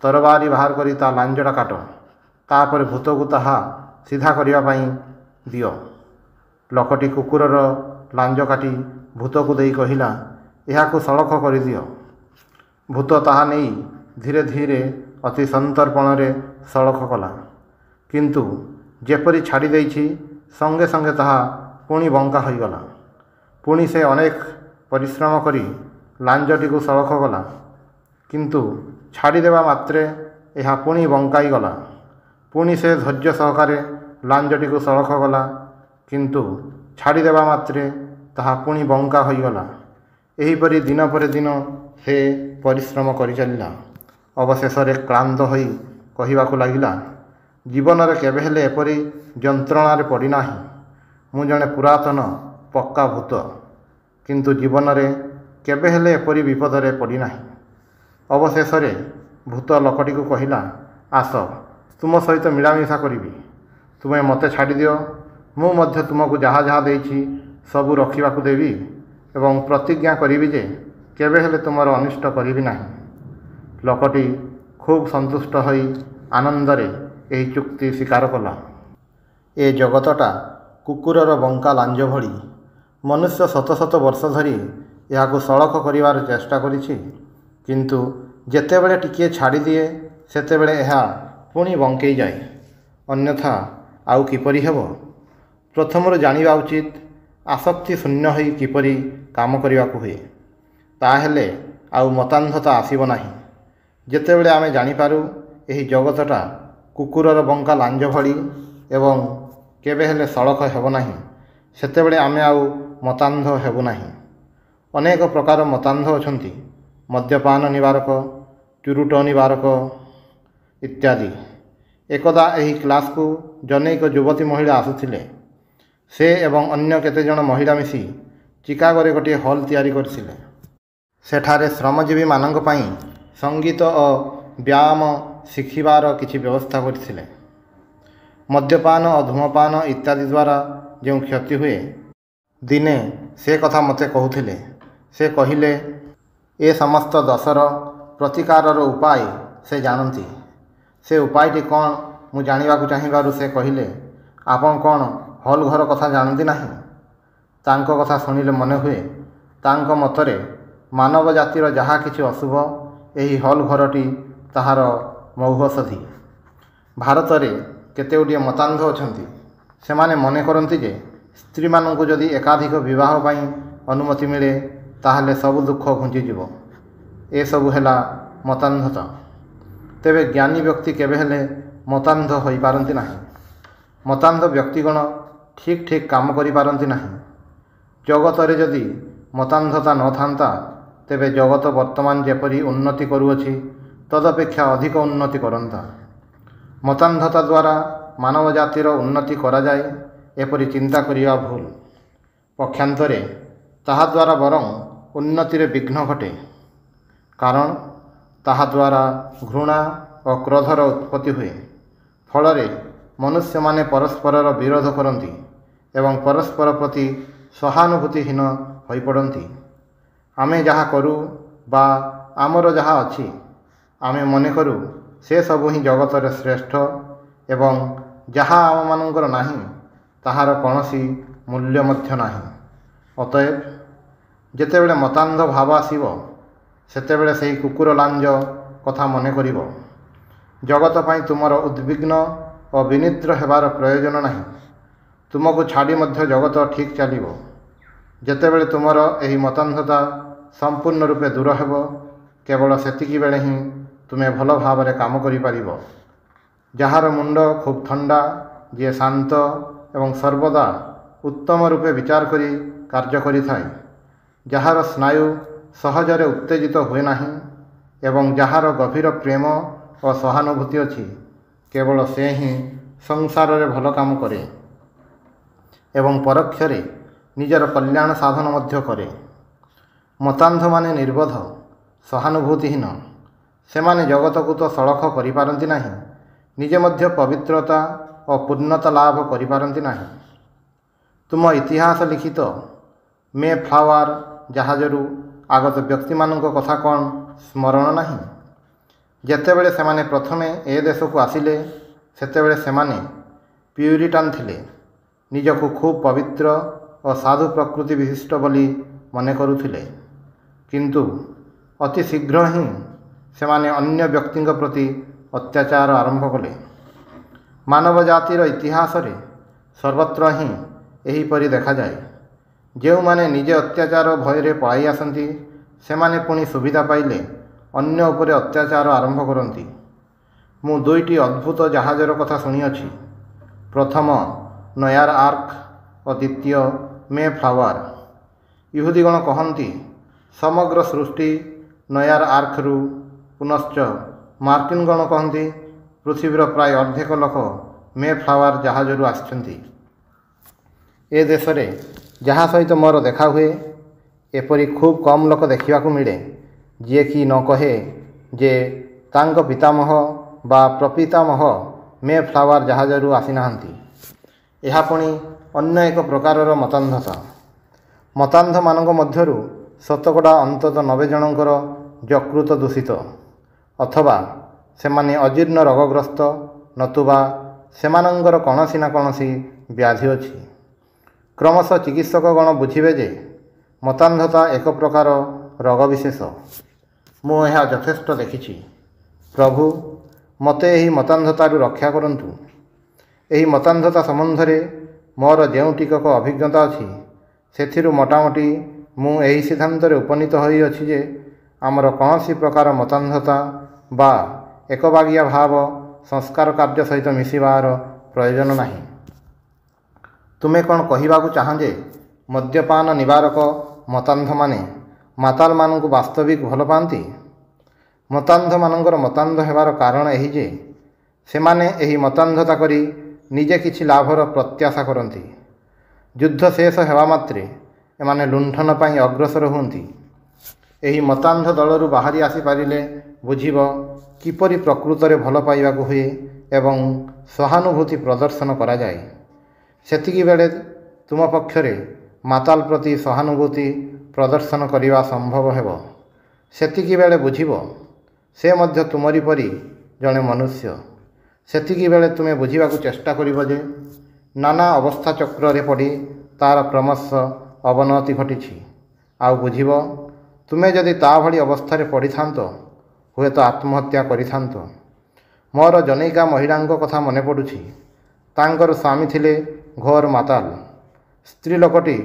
A: ତରବାରୀ ବାହାର କରି ତା ଲାଞ୍ଜଟା କାଟ। ତାପରେ ଭୂତକୁ ତାହା ସିଧା କରିବା ପାଇଁ ଦିଅ। ଲୋକଟି କୁକୁରର ଲାଞ୍ଜ କାଟି ଭୂତକୁ ଦେଇ କହିଲା, ଏହାକୁ ସଳଖ କରିଦିଅ। ଭୂତ ତାହା ନେଇ ଧୀରେ ଧୀରେ ଅତି ସନ୍ତର୍ପଣରେ ସଳଖ କଲା। କିନ୍ତୁ ଯେପରି ଛାଡ଼ି ଦେଇଛି ସଙ୍ଗେ ସଙ୍ଗେ ତାହା ପୁଣି ବଙ୍କା ହୋଇଗଲା। ପୁଣି ସେ ଅନେକ ପରିଶ୍ରମ କରି ଲାଞ୍ଜଟିକୁ ସଳଖ କଲା, କିନ୍ତୁ ଛାଡ଼ିଦେବା ମାତ୍ରେ ଏହା ପୁଣି ବଙ୍କାଇଗଲା। ପୁଣି ସେ ଧୈର୍ଯ୍ୟ ସହକାରେ ଲାଞ୍ଜଟିକୁ ସଳଖ କଲା, କିନ୍ତୁ ଛାଡ଼ିଦେବା ମାତ୍ରେ ତାହା ପୁଣି ବଙ୍କା ହୋଇଗଲା। ଏହିପରି ଦିନ ପରେ ଦିନ ସେ ପରିଶ୍ରମ କରିଚାଲିଲା। ଅବଶେଷରେ କ୍ଳାନ୍ତ ହୋଇ କହିବାକୁ ଲାଗିଲା, ଜୀବନରେ କେବେ ହେଲେ ଏପରି ଯନ୍ତ୍ରଣାରେ ପଡ଼ିନାହିଁ। ମୁଁ ଜଣେ ପୁରାତନ ପକ୍କା ଭୂତ, କିନ୍ତୁ ଜୀବନରେ କେବେ ହେଲେ ଏପରି ବିପଦରେ ପଡ଼ିନାହିଁ। ଅବଶେଷରେ ଭୂତ ଲୋକଟିକୁ କହିଲା, ଆସ, ତୁମ ସହିତ ମିଳାମିଶା କରିବି। ତୁମେ ମୋତେ ଛାଡ଼ିଦିଅ, ମୁଁ ମଧ୍ୟ ତୁମକୁ ଯାହା ଯାହା ଦେଇଛି ସବୁ ରଖିବାକୁ ଦେବି ଏବଂ ପ୍ରତିଜ୍ଞା କରିବି ଯେ କେବେ ହେଲେ ତୁମର ଅନିଷ୍ଟ କରିବି ନାହିଁ। ଲୋକଟି ଖୁବ୍ ସନ୍ତୁଷ୍ଟ ହୋଇ ଆନନ୍ଦରେ ଏହି ଚୁକ୍ତି ସ୍ୱୀକାର କଲା। ଏ ଜଗତଟା କୁକୁରର ବଙ୍କା ଲାଞ୍ଜ ଭଳି। ମନୁଷ୍ୟ ଶତ ଶତ ବର୍ଷ ଧରି ଏହାକୁ ସଳଖ କରିବାର ଚେଷ୍ଟା କରିଛି, କିନ୍ତୁ ଯେତେବେଳେ ଟିକିଏ ଛାଡ଼ିଦିଏ ସେତେବେଳେ ଏହା ପୁଣି ବଙ୍କେଇଯାଏ। ଅନ୍ୟଥା ଆଉ କିପରି ହେବ? ପ୍ରଥମରୁ ଜାଣିବା ଉଚିତ ଆସକ୍ତି ଶୂନ୍ୟ ହୋଇ କିପରି କାମ କରିବାକୁ ହୁଏ। ତାହେଲେ ଆଉ ମତାନ୍ଧତା ଆସିବ ନାହିଁ। ଯେତେବେଳେ ଆମେ ଜାଣିପାରୁ ଏହି ଜଗତଟା କୁକୁରର ବଙ୍କା ଲାଞ୍ଜ ଭଳି ଏବଂ କେବେ ହେଲେ ସଳଖ ହେବ ନାହିଁ, ସେତେବେଳେ ଆମେ ଆଉ ମତାନ୍ଧ ହେବୁ ନାହିଁ। ଅନେକ ପ୍ରକାର ମତାନ୍ଧ ଅଛନ୍ତି, ମଦ୍ୟପାନ ନିବାରକ, ଚୁରୁଟ ନିବାରକ ଇତ୍ୟାଦି। ଏକଦା ଏହି କ୍ଲାସକୁ ଜନୈକ ଯୁବତୀ ମହିଳା ଆସୁଥିଲେ। ସେ ଏବଂ ଅନ୍ୟ କେତେଜଣ ମହିଳା ମିଶି ଚିକାଗୋରେ ଗୋଟିଏ ହଲ୍ ତିଆରି କରିଥିଲେ। ସେଠାରେ ଶ୍ରମଜୀବୀମାନଙ୍କ ପାଇଁ ସଙ୍ଗୀତ ଓ ବ୍ୟାୟାମ ଶିଖିବାର କିଛି ବ୍ୟବସ୍ଥା କରିଥିଲେ। ମଦ୍ୟପାନ ଓ ଧୂମପାନ ଇତ୍ୟାଦି ଦ୍ୱାରା ଯେଉଁ କ୍ଷତି ହୁଏ, ଦିନେ ସେ କଥା ମୋତେ କହୁଥିଲେ। ସେ କହିଲେ, ଏ ସମସ୍ତ ଦୋଷର ପ୍ରତିକାରର ଉପାୟ ସେ ଜାଣନ୍ତି। ସେ ଉପାୟଟି କ'ଣ ମୁଁ ଜାଣିବାକୁ ଚାହିଁବାରୁ ସେ କହିଲେ, ଆପଣ କ'ଣ ହଲ୍ ଘର କଥା ଜାଣନ୍ତି ନାହିଁ? ତାଙ୍କ କଥା ଶୁଣିଲେ ମନେହୁଏ ତାଙ୍କ ମତରେ ମାନବ ଜାତିର ଯାହା କିଛି ଅଶୁଭ ଏହି ହଲ୍ ଘରଟି ତାହାର ମହୌଷଧି। ଭାରତରେ କେତେଗୁଡ଼ିଏ ମତାନ୍ଧ ଅଛନ୍ତି। ସେମାନେ ମନେ କରନ୍ତି ଯେ ସ୍ତ୍ରୀମାନଙ୍କୁ ଯଦି ଏକାଧିକ ବିବାହ ପାଇଁ ଅନୁମତି ମିଳେ ତାହେଲେ ସବୁ ଦୁଃଖ ଘୁଞ୍ଚିଯିବ। ଏସବୁ ହେଲା ମତାନ୍ଧତା। ତେବେ ଜ୍ଞାନୀ ବ୍ୟକ୍ତି କେବେ ହେଲେ ମତାନ୍ଧ ହୋଇପାରନ୍ତି ନାହିଁ। ମତାନ୍ଧ ବ୍ୟକ୍ତିଗଣ ଠିକ୍ ଠିକ୍ କାମ କରିପାରନ୍ତି ନାହିଁ। ଜଗତରେ ଯଦି ମତାନ୍ଧତା ନଥାନ୍ତା ତେବେ ଜଗତ ବର୍ତ୍ତମାନ ଯେପରି ଉନ୍ନତି କରୁଅଛି ତଦପେକ୍ଷା ଅଧିକ ଉନ୍ନତି କରନ୍ତା। ମତାନ୍ଧତା ଦ୍ୱାରା ମାନବ ଜାତିର ଉନ୍ନତି କରାଯାଏ ଏପରି ଚିନ୍ତା କରିବା ଭୁଲ। ପକ୍ଷାନ୍ତରେ ତାହାଦ୍ୱାରା ବରଂ ଉନ୍ନତିରେ ବିଘ୍ନ ଘଟେ, କାରଣ ତାହାଦ୍ୱାରା ଘୃଣା ଓ କ୍ରୋଧର ଉତ୍ପତ୍ତି ହୁଏ। ଫଳରେ ମନୁଷ୍ୟମାନେ ପରସ୍ପରର ବିରୋଧ କରନ୍ତି ଏବଂ ପରସ୍ପର ପ୍ରତି ସହାନୁଭୂତିହୀନ ହୋଇପଡ଼ନ୍ତି। ଆମେ ଯାହା କରୁ ବା ଆମର ଯାହା ଅଛି ଆମେ ମନେ କରୁ ସେସବୁ ହିଁ ଜଗତରେ ଶ୍ରେଷ୍ଠ ଏବଂ ଯାହା ଆମମାନଙ୍କର ନାହିଁ ତାହାର କୌଣସି ମୂଲ୍ୟ ମଧ୍ୟ ନାହିଁ। ଅତଏବ ଯେତେବେଳେ ମତାନ୍ଧ ଭାବ ଆସିବ ସେତେବେଳେ ସେହି କୁକୁର ଲାଞ୍ଜ କଥା ମନେ କରିବ। ଜଗତ ପାଇଁ ତୁମର ଉଦ୍ବିଗ୍ନ ଓ ବିନିଦ୍ର ହେବାର ପ୍ରୟୋଜନ ନାହିଁ। ତୁମକୁ ଛାଡ଼ି ମଧ୍ୟ ଜଗତ ଠିକ୍ ଚାଲିବ। ଯେତେବେଳେ ତୁମର ଏହି ମତାନ୍ଧତା ସମ୍ପୂର୍ଣ୍ଣ ରୂପେ ଦୂର ହେବ କେବଳ ସେତିକି ବେଳେ ହିଁ ତୁମେ ଭଲ ଭାବରେ କାମ କରିପାରିବ। ଯାହାର ମୁଣ୍ଡ ଖୁବ୍ ଥଣ୍ଡା, ଯିଏ ଶାନ୍ତ ଏବଂ ସର୍ବଦା ଉତ୍ତମ ରୂପେ ବିଚାର କରି କାର୍ଯ୍ୟ କରିଥାଏ, ଯାହାର ସ୍ନାୟୁ ସହଜରେ ଉତ୍ତେଜିତ ହୁଏ ନାହିଁ ଏବଂ ଯାହାର ଗଭୀର ପ୍ରେମ ଓ ସହାନୁଭୂତି ଅଛି, କେବଳ ସେ ହିଁ ସଂସାରରେ ଭଲ କାମ କରେ ଏବଂ ପରୋକ୍ଷରେ ନିଜର କଲ୍ୟାଣ ସାଧନ ମଧ୍ୟ କରେ। ମତାନ୍ଧମାନେ ନିର୍ବୋଧ, ସହାନୁଭୂତିହୀନ। ସେମାନେ ଜଗତକୁ ତ ସଳଖ କରିପାରନ୍ତି ନାହିଁ, ନିଜେ ମଧ୍ୟ ପବିତ୍ରତା ଓ ପୂର୍ଣ୍ଣତା ଲାଭ କରିପାରନ୍ତି ନାହିଁ। ତୁମ ଇତିହାସ ଲିଖିତ ମେ ଫ୍ଲାୱାର ଜାହାଜରୁ ଆଗତ ବ୍ୟକ୍ତିମାନଙ୍କ କଥା କ'ଣ ସ୍ମରଣ ନାହିଁ? ଯେତେବେଳେ ସେମାନେ ପ୍ରଥମେ ଏ ଦେଶକୁ ଆସିଲେ ସେତେବେଳେ ସେମାନେ ପ୍ୟୁରିଟାନ୍ ଥିଲେ, ନିଜକୁ ଖୁବ୍ ପବିତ୍ର ଓ ସାଧୁ ପ୍ରକୃତି ବିଶିଷ୍ଟ ବୋଲି ମନେ କରୁଥିଲେ। କିନ୍ତୁ ଅତି ଶୀଘ୍ର ହିଁ ସେମାନେ ଅନ୍ୟ ବ୍ୟକ୍ତିଙ୍କ ପ୍ରତି ଅତ୍ୟାଚାର ଆରମ୍ଭ କଲେ। ମାନବ ଜାତିର ଇତିହାସରେ ସର୍ବତ୍ର ହିଁ ଏହିପରି ଦେଖାଯାଏ। ଯେଉଁମାନେ ନିଜେ ଅତ୍ୟାଚାର ଭୟରେ ପଳାଇ ଆସନ୍ତି ସେମାନେ ପୁଣି ସୁବିଧା ପାଇଲେ ଅନ୍ୟ ଉପରେ ଅତ୍ୟାଚାର ଆରମ୍ଭ କରନ୍ତି। ମୁଁ ଦୁଇଟି ଅଦ୍ଭୁତ ଜାହାଜର କଥା ଶୁଣିଅଛି। ପ୍ରଥମ ନୋୟାର ଆର୍କ ଓ ଦ୍ୱିତୀୟ ମେ ଫ୍ଲାୱାର। ଇହୁଦୀଗଣ କହନ୍ତି ସମଗ୍ର ସୃଷ୍ଟି ନୋୟାର ଆର୍କରୁ, ପୁନଶ୍ଚ ମାର୍କିନଗଣ କହନ୍ତି ପୃଥିବୀର ପ୍ରାୟ ଅର୍ଦ୍ଧେକ ଲୋକ ମେ ଫ୍ଲାୱାର ଜାହାଜରୁ ଆସିଛନ୍ତି। ଏ ଦେଶରେ ଯାହା ସହିତ ମୋର ଦେଖା ହୁଏ ଏପରି ଖୁବ୍ କମ୍ ଲୋକ ଦେଖିବାକୁ ମିଳେ ଯିଏକି ନ କହେ ଯେ ତାଙ୍କ ପିତାମହ ବା ପ୍ରପିତାମହ ମେ ଫ୍ଲାୱାର ଜାହାଜରୁ ଆସିନାହାନ୍ତି। ଏହା ପୁଣି ଅନ୍ୟ ଏକ ପ୍ରକାରର ମତାନ୍ଧତା। ମତାନ୍ଧମାନଙ୍କ ମଧ୍ୟରୁ ଶତକଡ଼ା ଅନ୍ତତଃ 90 ଜଣଙ୍କର ଯକୃତ ଦୂଷିତ, ଅଥବା ସେମାନେ ଅଜୀର୍ଣ୍ଣ ରୋଗଗ୍ରସ୍ତ, ନତୁବା ସେମାନଙ୍କର କୌଣସି ନା କୌଣସି ବ୍ୟାଧି ଅଛି। କ୍ରମଶଃ ଚିକିତ୍ସକଗଣ ବୁଝିବେ ଯେ ମତାନ୍ଧତା ଏକ ପ୍ରକାର ରୋଗ ବିଶେଷ। ମୁଁ ଏହା ଯଥେଷ୍ଟ ଦେଖିଛି। ପ୍ରଭୁ ମୋତେ ଏହି ମତାନ୍ଧତାରୁ ରକ୍ଷା କରନ୍ତୁ। ଏହି ମତାନ୍ଧତା ସମ୍ବନ୍ଧରେ ମୋର ଯେଉଁ ଟିକକ ଅଭିଜ୍ଞତା ଅଛି ସେଥିରୁ ମୋଟାମୋଟି ମୁଁ ଏହି ସିଦ୍ଧାନ୍ତରେ ଉପନୀତ ହୋଇଅଛି ଯେ ଆମର କୌଣସି ପ୍ରକାର ମତାନ୍ଧତା ବା ଏକବାଗିଆ ଭାବ ସଂସ୍କାର କାର୍ଯ୍ୟ ସହିତ ମିଶିବାର ପ୍ରୟୋଜନ ନାହିଁ। ତୁମେ କ'ଣ କହିବାକୁ ଚାହଁ ଯେ ମଦ୍ୟପାନ ନିବାରକ ମତାନ୍ଧମାନେ ମାତାଲମାନଙ୍କୁ ବାସ୍ତବିକ ଭଲ ପାଆନ୍ତି? ମତାନ୍ଧମାନଙ୍କର ମତାନ୍ଧ ହେବାର କାରଣ ଏହି ଯେ ସେମାନେ ଏହି ମତାନ୍ଧତା କରି ନିଜେ କିଛି ଲାଭର ପ୍ରତ୍ୟାଶା କରନ୍ତି। ଯୁଦ୍ଧ ଶେଷ ହେବା ମାତ୍ରେ ଏମାନେ ଲୁଣ୍ଠନ ପାଇଁ ଅଗ୍ରସର ହୁଅନ୍ତି। ଏହି ମତାନ୍ଧ ଦଳରୁ ବାହାରି ଆସିପାରିଲେ ବୁଝିବ କିପରି ପ୍ରକୃତରେ ଭଲ ପାଇବାକୁ ହୁଏ ଏବଂ ସହାନୁଭୂତି ପ୍ରଦର୍ଶନ କରାଯାଏ। ସେତିକିବେଳେ ତୁମ ପକ୍ଷରେ ମାତାଲ ପ୍ରତି ସହାନୁଭୂତି ପ୍ରଦର୍ଶନ କରିବା ସମ୍ଭବ ହେବ। ସେତିକିବେଳେ ବୁଝିବ ସେ ମଧ୍ୟ ତୁମରି ପରି ଜଣେ ମନୁଷ୍ୟ। ସେତିକିବେଳେ ତୁମେ ବୁଝିବାକୁ ଚେଷ୍ଟା କରିବ ଯେ ନାନା ଅବସ୍ଥା ଚକ୍ରରେ ପଡ଼ି ତା'ର କ୍ରମଶଃ ଅବନତି ଘଟିଛି। ଆଉ ବୁଝିବ ତୁମେ ଯଦି ତା ଭଳି ଅବସ୍ଥାରେ ପଡ଼ିଥାନ୍ତ ହୁଏତ ଆତ୍ମହତ୍ୟା କରିଥାନ୍ତ। ମୋର ଜନୈକା ମହିଳାଙ୍କ କଥା ମନେ ପଡ଼ୁଛି। ତାଙ୍କର ସ୍ୱାମୀ ଥିଲେ ଘୋର ମାତାଲ। ସ୍ତ୍ରୀ ଲୋକଟି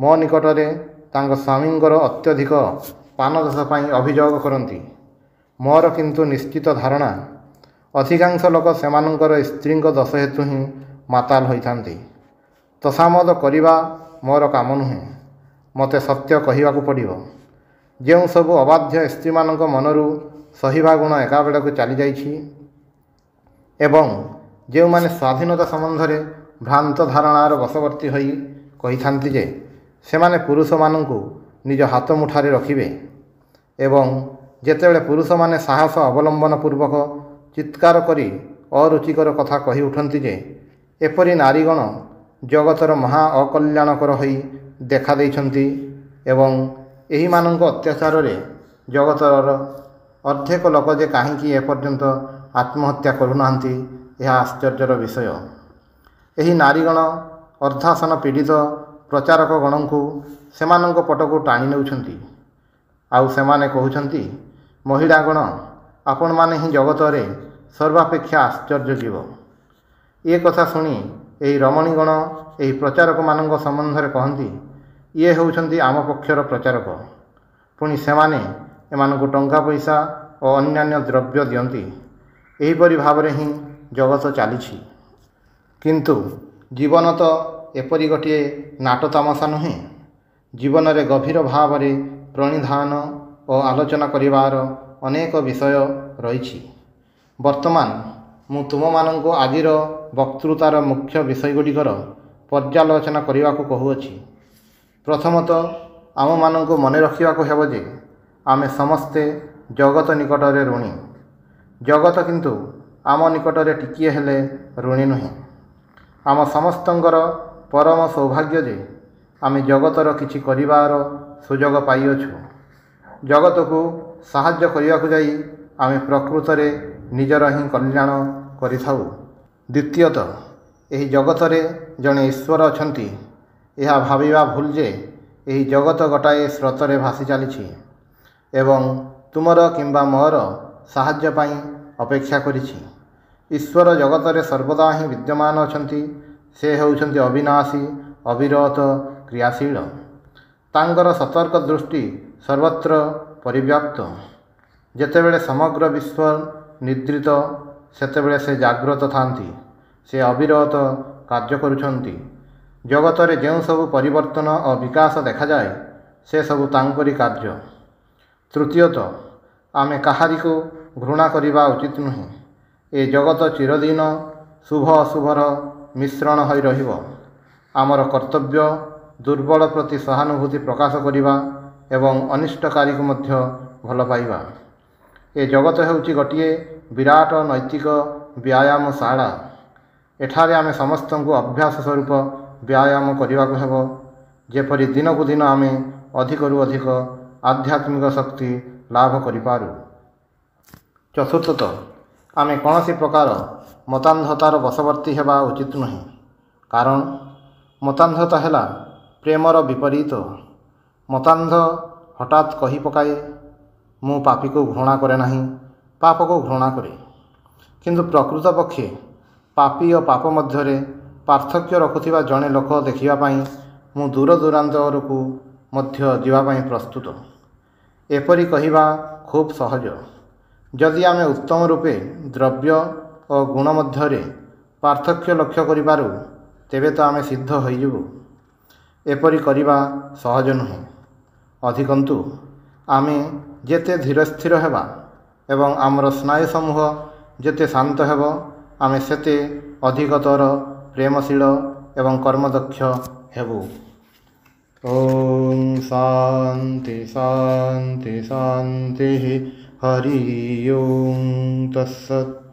A: ମୋ ନିକଟରେ ତାଙ୍କ ସ୍ୱାମୀଙ୍କର ଅତ୍ୟଧିକ ପାନଦୋଷ ପାଇଁ ଅଭିଯୋଗ କରନ୍ତି। ମୋର କିନ୍ତୁ ନିଶ୍ଚିତ ଧାରଣା ଅଧିକାଂଶ ଲୋକ ସେମାନଙ୍କର ସ୍ତ୍ରୀଙ୍କ ଦୋଷ ହେତୁ ହିଁ ମାତାଲ ହୋଇଥାନ୍ତି। ତୋଷାମଦ କରିବା ମୋର କାମ ନୁହେଁ। ମୋତେ ସତ୍ୟ କହିବାକୁ ପଡ଼ିବ। ଯେଉଁ ସବୁ ଅବାଧ୍ୟ ସ୍ତ୍ରୀମାନଙ୍କ ମନରୁ ସହିବା ଗୁଣ ଏକାବେଳକୁ ଚାଲିଯାଇଛି ଏବଂ ଯେଉଁମାନେ ସ୍ୱାଧୀନତା ସମ୍ବନ୍ଧରେ ଭ୍ରାନ୍ତ ଧାରଣାର ବଶବର୍ତ୍ତୀ ହୋଇ କହିଥାନ୍ତି ଯେ ସେମାନେ ପୁରୁଷମାନଙ୍କୁ ନିଜ ହାତ ମୁଠାରେ ରଖିବେ ଏବଂ ଯେତେବେଳେ ପୁରୁଷମାନେ ସାହସ ଅବଲମ୍ବନ ପୂର୍ବକ ଚିତ୍କାର କରି ଅରୁଚିକର କଥା କହି ଉଠନ୍ତି ଯେ ଏପରି ନାରୀଗଣ ଜଗତର ମହା ଅକଲ୍ୟାଣକର ହୋଇ ଦେଖା ଦେଇଛନ୍ତି ଏବଂ ଏହିମାନଙ୍କ ଅତ୍ୟାଚାରରେ ଜଗତର ଅର୍ଦ୍ଧେକ ଲୋକ ଯେ କାହିଁକି ଏପର୍ଯ୍ୟନ୍ତ ଆତ୍ମହତ୍ୟା କରୁନାହାନ୍ତି ଏହା ଆଶ୍ଚର୍ଯ୍ୟର ବିଷୟ। ଏହି ନାରୀଗଣ ଅର୍ଦ୍ଧାସନ ପୀଡ଼ିତ ପ୍ରଚାରକଗଣଙ୍କୁ ସେମାନଙ୍କ ପଟକୁ ଟାଣି ନେଉଛନ୍ତି। ଆଉ ସେମାନେ କହୁଛନ୍ତି, ମହିଳାଗଣ ଆପଣମାନେ ହିଁ ଜଗତରେ ସର୍ବାପେକ୍ଷା ଆଶ୍ଚର୍ଯ୍ୟ ଜୀବ। ଏ କଥା ଶୁଣି ଏହି ରମଣୀଗଣ ଏହି ପ୍ରଚାରକମାନଙ୍କ ସମ୍ବନ୍ଧରେ କହନ୍ତି, ଇଏ ହେଉଛନ୍ତି ଆମ ପକ୍ଷର ପ୍ରଚାରକ। ପୁଣି ସେମାନେ ଏମାନଙ୍କୁ ଟଙ୍କା ପଇସା ଓ ଅନ୍ୟାନ୍ୟ ଦ୍ରବ୍ୟ ଦିଅନ୍ତି। ଏହିପରି ଭାବରେ ହିଁ ଜଗତ ଚାଲିଛି। କିନ୍ତୁ ଜୀବନ ତ ଏପରି ଗୋଟିଏ ନାଟ ତାମସା ନୁହେଁ। ଜୀବନରେ ଗଭୀର ଭାବରେ ପ୍ରଣିଧାନ ଓ ଆଲୋଚନା କରିବାର ଅନେକ ବିଷୟ ରହିଛି। ବର୍ତ୍ତମାନ ମୁଁ ତୁମମାନଙ୍କୁ ଆଜିର ବକ୍ତୃତାର ମୁଖ୍ୟ ବିଷୟଗୁଡ଼ିକର ପର୍ଯ୍ୟାଲୋଚନା କରିବାକୁ କହୁଅଛି। ପ୍ରଥମତଃ ଆମମାନଙ୍କୁ ମନେ ରଖିବାକୁ ହେବ ଯେ ଆମେ ସମସ୍ତେ ଜଗତ ନିକଟରେ ଋଣୀ। ଜଗତ କିନ୍ତୁ ଆମ ନିକଟରେ ଟିକିଏ ହେଲେ ଋଣୀ ନୁହେଁ। ଆମ ସମସ୍ତଙ୍କର ପରମ ସୌଭାଗ୍ୟ ଯେ ଆମେ ଜଗତର କିଛି କରିବାର ସୁଯୋଗ ପାଇଅଛୁ। ଜଗତକୁ ସାହାଯ୍ୟ କରିବାକୁ ଯାଇ ଆମେ ପ୍ରକୃତରେ ନିଜର ହିଁ କଲ୍ୟାଣ କରିଥାଉ। ଦ୍ୱିତୀୟତଃ ଏହି ଜଗତରେ ଜଣେ ଈଶ୍ୱର ଅଛନ୍ତି ଏହା ଭାବିବା ଭୁଲ ଯେ ଏହି ଜଗତ ଗୋଟାଏ ସ୍ରୋତରେ ଭାସି ଚାଲିଛି ଏବଂ ତୁମର କିମ୍ବା ମୋର ସାହାଯ୍ୟ ପାଇଁ ଅପେକ୍ଷା କରିଛି। ଈଶ୍ୱର ଜଗତରେ ସର୍ବଦା ହିଁ ବିଦ୍ୟମାନ ଅଛନ୍ତି। ସେ ହେଉଛନ୍ତି ଅବିନାଶୀ, ଅବିରତ, କ୍ରିୟାଶୀଳ। ତାଙ୍କର ସତର୍କ ଦୃଷ୍ଟି ସର୍ବତ୍ର ପରିବ୍ୟାପ୍ତ। ଯେତେବେଳେ ସମଗ୍ର ବିଶ୍ୱ ନିଦ୍ରିତ ସେତେବେଳେ ସେ ଜାଗ୍ରତ ଥାନ୍ତି। ସେ ଅବିରତ କାର୍ଯ୍ୟ କରୁଛନ୍ତି। ଜଗତରେ ଯେଉଁ ସବୁ ପରିବର୍ତ୍ତନ ଓ ବିକାଶ ଦେଖାଯାଏ ସେସବୁ ତାଙ୍କରି କାର୍ଯ୍ୟ। ତୃତୀୟତଃ ଆମେ କାହାରିକୁ ଘୃଣା କରିବା ଉଚିତ ନୁହେଁ। ଏ ଜଗତ ଚିରଦିନ ଶୁଭ ଅଶୁଭର ମିଶ୍ରଣ ହୋଇ ରହିବ। ଆମର କର୍ତ୍ତବ୍ୟ ଦୁର୍ବଳ ପ୍ରତି ସହାନୁଭୂତି ପ୍ରକାଶ କରିବା ଏବଂ ଅନିଷ୍ଟକାରୀକୁ ମଧ୍ୟ ଭଲ ପାଇବା। ଏ ଜଗତ ହେଉଛି ଗୋଟିଏ ବିରାଟ ନୈତିକ ବ୍ୟାୟାମଶାଳା। ଏଠାରେ ଆମେ ସମସ୍ତଙ୍କୁ ଅଭ୍ୟାସ ସ୍ୱରୂପ ବ୍ୟାୟାମ କରିବାକୁ ହେବ, ଯେପରି ଦିନକୁ ଦିନ ଆମେ ଅଧିକରୁ ଅଧିକ ଆଧ୍ୟାତ୍ମିକ ଶକ୍ତି ଲାଭ କରିପାରୁ। ଚତୁର୍ଥତଃ ଆମେ କୌଣସି ପ୍ରକାର ମତାନ୍ଧତାର ବଶବର୍ତ୍ତୀ ହେବା ଉଚିତ ନୁହେଁ। କାରଣ ମତାନ୍ଧତା ହେଲା ପ୍ରେମର ବିପରୀତ। ମତାନ୍ଧ ହଠାତ୍ କହି ପକାଏ, ମୁଁ ପାପୀକୁ ଘୃଣା କରେ ନାହିଁ, ପାପକୁ ଘୃଣା କରେ। କିନ୍ତୁ ପ୍ରକୃତପକ୍ଷେ ପାପୀ ଓ ପାପ ମଧ୍ୟରେ ପାର୍ଥକ୍ୟ ରଖୁଥିବା ଜଣେ ଲୋକ ଦେଖିବା ପାଇଁ ମୁଁ ଦୂର ଦୂରାନ୍ତରକୁ ମଧ୍ୟ ଯିବା ପାଇଁ ପ୍ରସ୍ତୁତ। ଏପରି କହିବା ଖୁବ୍ ସହଜ। ଯଦି ଆମେ ଉତ୍ତମ ରୂପେ ଦ୍ରବ୍ୟ ଓ ଗୁଣ ମଧ୍ୟରେ ପାର୍ଥକ୍ୟ ଲକ୍ଷ୍ୟ କରିପାରୁ ତେବେ ତ ଆମେ ସିଦ୍ଧ ହୋଇଯିବୁ। ଏପରି କରିବା ସହଜ ନୁହେଁ। ଅଧିକନ୍ତୁ ଆମେ ଯେତେ ଧୀରସ୍ଥିର ହେବା ଏବଂ ଆମର ସ୍ନାୟୁ ସମୂହ ଯେତେ ଶାନ୍ତ ହେବ ଆମେ ସେତେ ଅଧିକତର ପ୍ରେମଶୀଳ ଏବଂ କର୍ମଦକ୍ଷ ହେବୁ। ଓಂ ଶାନ୍ତି ଶାନ୍ତି ଶାନ୍ତି। ହରି ଓಂ ତତ୍ସତ୍।